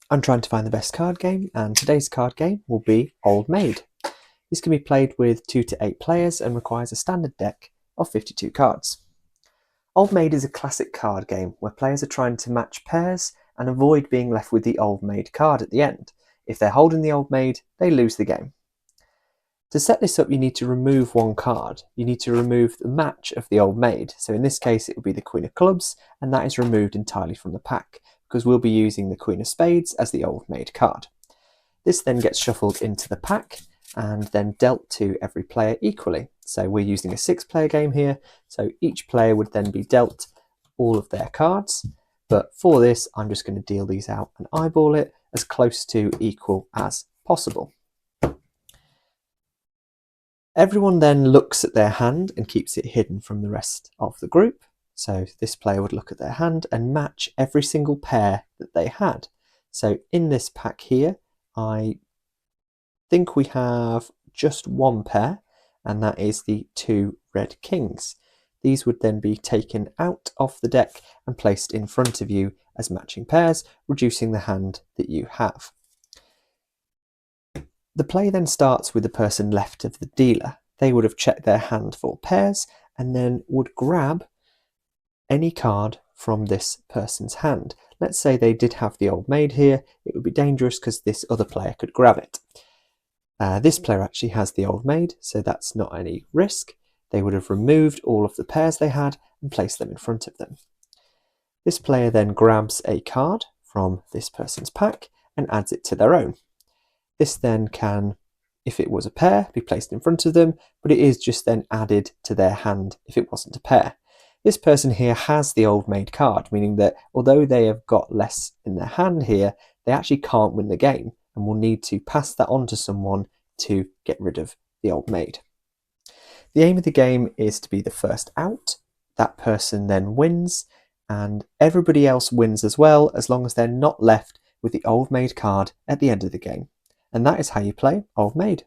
I'm trying to find the best card game, and today's card game will be Old Maid. This can be played with 2 to 8 players and requires a standard deck of 52 cards. Old Maid is a classic card game where players are trying to match pairs and avoid being left with the Old Maid card at the end. If they're holding the Old Maid, they lose the game. To set this up, you need to remove one card. You need to remove the match of the Old Maid. So in this case, it will be the Queen of Clubs, and that is removed entirely from the pack, because we'll be using the Queen of Spades as the Old Maid card. This then gets shuffled into the pack and then dealt to every player equally. So we're using a 6-player game here, so each player would then be dealt all of their cards. But for this, I'm just going to deal these out and eyeball it as close to equal as possible. Everyone then looks at their hand and keeps it hidden from the rest of the group. So this player would look at their hand and match every single pair that they had. So in this pack here, I think we have just one pair, and that is the 2 red kings. These would then be taken out of the deck and placed in front of you as matching pairs, reducing the hand that you have. The play then starts with the person left of the dealer. They would have checked their hand for pairs and then would grab any card from this person's hand. Let's say they did have the Old Maid here. It would be dangerous because this other player could grab it. This player actually has the Old Maid, so that's not any risk. They would have removed all of the pairs they had and placed them in front of them. This player then grabs a card from this person's pack and adds it to their own. This then can, if it was a pair, be placed in front of them, but it is just then added to their hand if it wasn't a pair. This person here has the Old Maid card, meaning that although they have got less in their hand here, they actually can't win the game and will need to pass that on to someone to get rid of the Old Maid. The aim of the game is to be the first out. That person then wins, and everybody else wins as well, as long as they're not left with the Old Maid card at the end of the game. And that is how you play Old Maid.